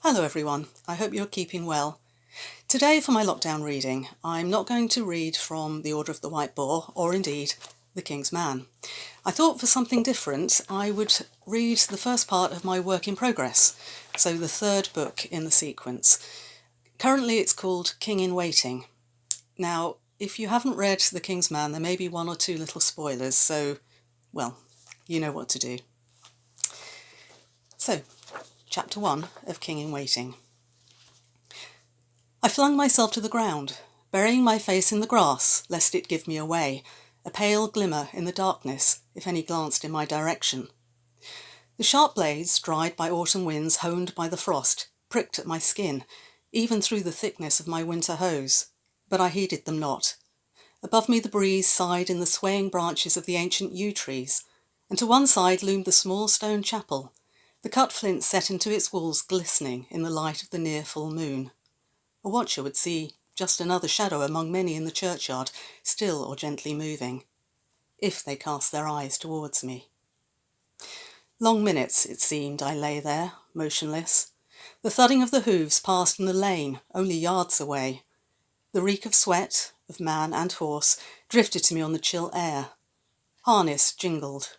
Hello everyone, I hope you're keeping well. Today for my lockdown reading, I'm not going to read from The Order of the White Boar, or indeed The King's Man. I thought for something different I would read the first part of my work in progress, so the third book in the sequence. Currently it's called King in Waiting. Now, if you haven't read The King's Man, there may be one or two little spoilers, so, well, you know what to do. So, Chapter 1 of King in Waiting. I flung myself to the ground, burying my face in the grass, lest it give me away, a pale glimmer in the darkness, if any glanced in my direction. The sharp blades, dried by autumn winds honed by the frost, pricked at my skin, even through the thickness of my winter hose, but I heeded them not. Above me the breeze sighed in the swaying branches of the ancient yew trees, and to one side loomed the small stone chapel, the cut flint set into its walls glistening in the light of the near full moon. A watcher would see just another shadow among many in the churchyard, still or gently moving, if they cast their eyes towards me. Long minutes, it seemed, I lay there, motionless. The thudding of the hooves passed in the lane, only yards away. The reek of sweat, of man and horse, drifted to me on the chill air. Harness jingled.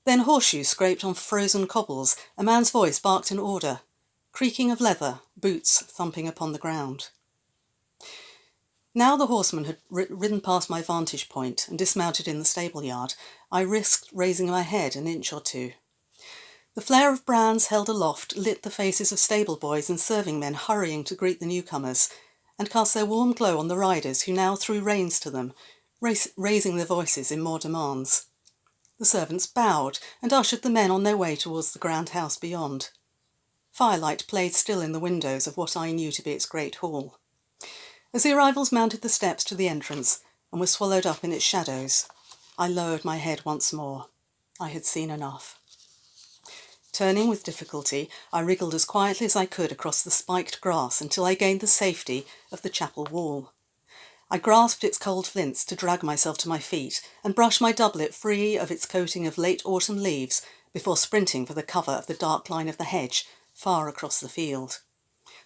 Then horseshoes scraped on frozen cobbles, a man's voice barked an order. Creaking of leather, boots thumping upon the ground. Now the horseman had ridden past my vantage point and dismounted in the stable yard, I risked raising my head an inch or two. The flare of brands held aloft lit the faces of stable boys and serving men hurrying to greet the newcomers, and cast their warm glow on the riders who now threw reins to them, raising their voices in more demands. The servants bowed and ushered the men on their way towards the grand house beyond. Firelight played still in the windows of what I knew to be its great hall. As the arrivals mounted the steps to the entrance and were swallowed up in its shadows, I lowered my head once more. I had seen enough. Turning with difficulty, I wriggled as quietly as I could across the spiked grass until I gained the safety of the chapel wall. I grasped its cold flints to drag myself to my feet and brush my doublet free of its coating of late autumn leaves before sprinting for the cover of the dark line of the hedge far across the field.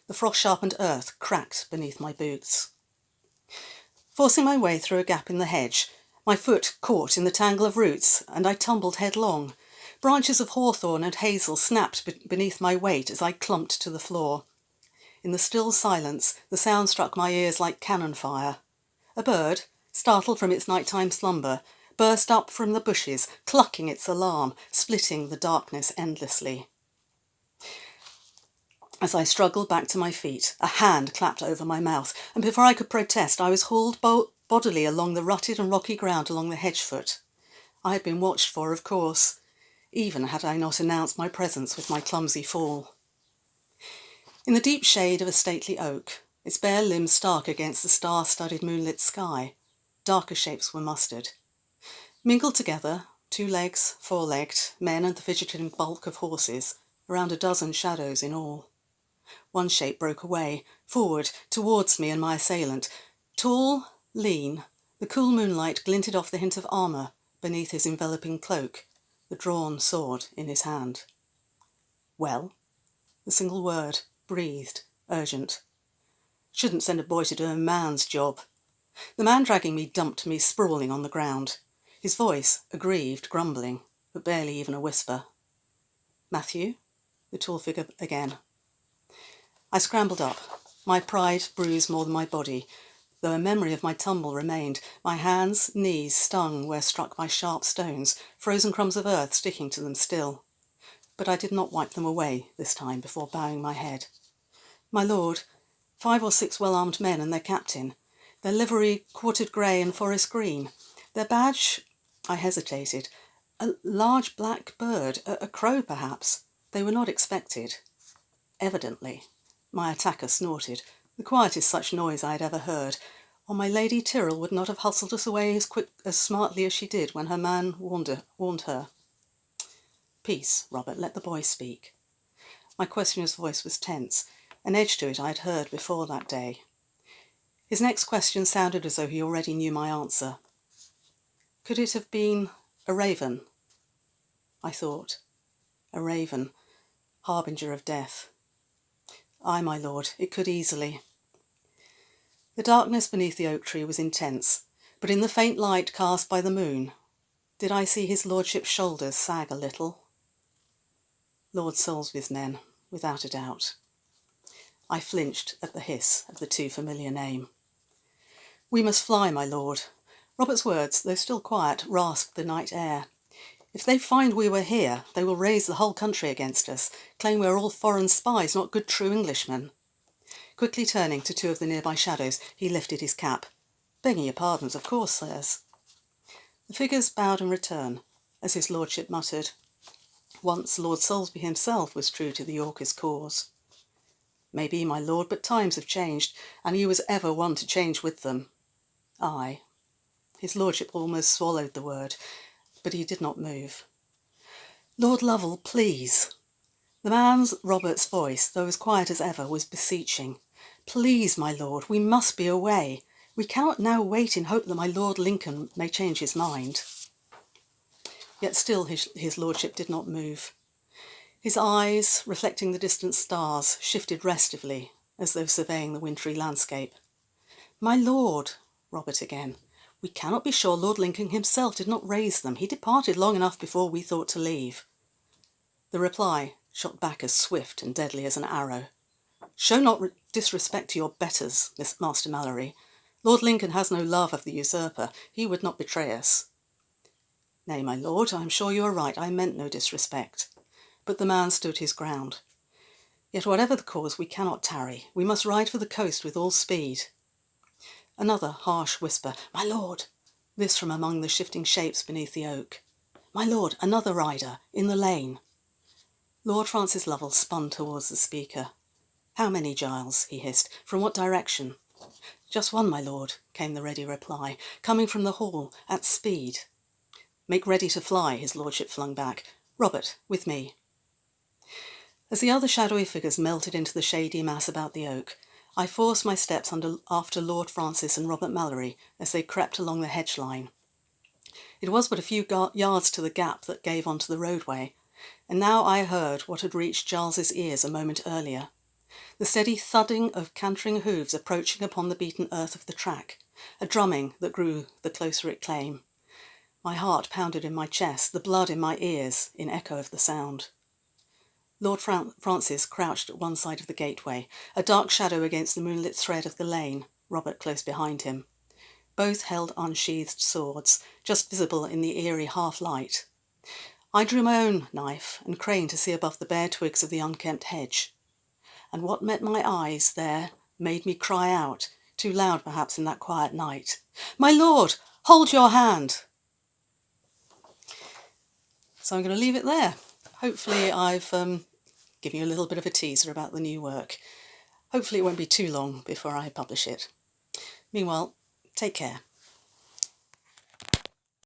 The frost-sharpened earth cracked beneath my boots. Forcing my way through a gap in the hedge, my foot caught in the tangle of roots and I tumbled headlong. Branches of hawthorn and hazel snapped beneath my weight as I clumped to the floor. In the still silence, the sound struck my ears like cannon fire. A bird, startled from its nighttime slumber, burst up from the bushes, clucking its alarm, splitting the darkness endlessly. As I struggled back to my feet, a hand clapped over my mouth, and before I could protest, I was hauled bodily along the rutted and rocky ground along the hedge foot. I had been watched for, of course, even had I not announced my presence with my clumsy fall. In the deep shade of a stately oak, its bare limbs stark against the star-studded moonlit sky, darker shapes were mustered. Mingled together, 2 legs, 4-legged, men and the fidgeting bulk of horses, around a dozen shadows in all. One shape broke away, forward, towards me and my assailant. Tall, lean, the cool moonlight glinted off the hint of armour beneath his enveloping cloak, the drawn sword in his hand. Well? The single word, breathed, urgent. Shouldn't send a boy to do a man's job. The man dragging me dumped me sprawling on the ground, his voice aggrieved, grumbling, but barely even a whisper. Matthew? The tall figure again. I scrambled up, my pride bruised more than my body, though a memory of my tumble remained, my hands, knees stung where struck by sharp stones, frozen crumbs of earth sticking to them still. But I did not wipe them away this time before bowing my head. My lord, 5 or 6 well-armed men and their captain, their livery quartered grey and forest green, their badge, I hesitated, a large black bird, a crow perhaps. They were not expected. Evidently. My attacker snorted, the quietest such noise I had ever heard, or my Lady Tyrrell would not have hustled us away as smartly as she did when her man warned her. Peace, Robert, let the boy speak. My questioner's voice was tense, an edge to it I had heard before that day. His next question sounded as though he already knew my answer. Could it have been a raven? I thought. A raven, harbinger of death. Ay, my lord, it could easily. The darkness beneath the oak tree was intense, but in the faint light cast by the moon, did I see his lordship's shoulders sag a little? Lord Salisbury's men, without a doubt. I flinched at the hiss of the too familiar name. We must fly, my lord. Robert's words, though still quiet, rasped the night air. If they find we were here, they will raise the whole country against us, claim we are all foreign spies, not good true Englishmen. Quickly turning to two of the nearby shadows, he lifted his cap. Begging your pardons, of course, sirs. The figures bowed in return, as his lordship muttered. Once Lord Salisbury himself was true to the Yorkist cause. Maybe, my lord, but times have changed, and he was ever one to change with them. Ay. His lordship almost swallowed the word, but he did not move. Lord Lovell, please. The man's, Robert's voice, though as quiet as ever, was beseeching. Please, my lord, we must be away. We cannot now wait in hope that my Lord Lincoln may change his mind. Yet still his lordship did not move. His eyes, reflecting the distant stars, shifted restively, as though surveying the wintry landscape. My lord, Robert again, we cannot be sure Lord Lincoln himself did not raise them. He departed long enough before we thought to leave. The reply shot back as swift and deadly as an arrow. Show not disrespect to your betters, Master Mallory. Lord Lincoln has no love of the usurper. He would not betray us. Nay, my lord, I am sure you are right. I meant no disrespect. But the man stood his ground. Yet whatever the cause, we cannot tarry. We must ride for the coast with all speed. Another harsh whisper, my lord, this from among the shifting shapes beneath the oak. My lord, another rider, in the lane. Lord Francis Lovell spun towards the speaker. How many, Giles? He hissed. From what direction? Just one, my lord, came the ready reply, coming from the hall, at speed. Make ready to fly, his lordship flung back. Robert, with me. As the other shadowy figures melted into the shady mass about the oak, I forced my steps after Lord Francis and Robert Mallory as they crept along the hedge line. It was but a few yards to the gap that gave onto the roadway, and now I heard what had reached Giles's ears a moment earlier. The steady thudding of cantering hooves approaching upon the beaten earth of the track, a drumming that grew the closer it came. My heart pounded in my chest, the blood in my ears, in echo of the sound. Lord Francis crouched at one side of the gateway, a dark shadow against the moonlit thread of the lane, Robert close behind him. Both held unsheathed swords, just visible in the eerie half-light. I drew my own knife and craned to see above the bare twigs of the unkempt hedge. And what met my eyes there made me cry out, too loud perhaps in that quiet night, my lord, hold your hand! So I'm going to leave it there. Hopefully I've given you a little bit of a teaser about the new work. Hopefully it won't be too long before I publish it. Meanwhile, take care.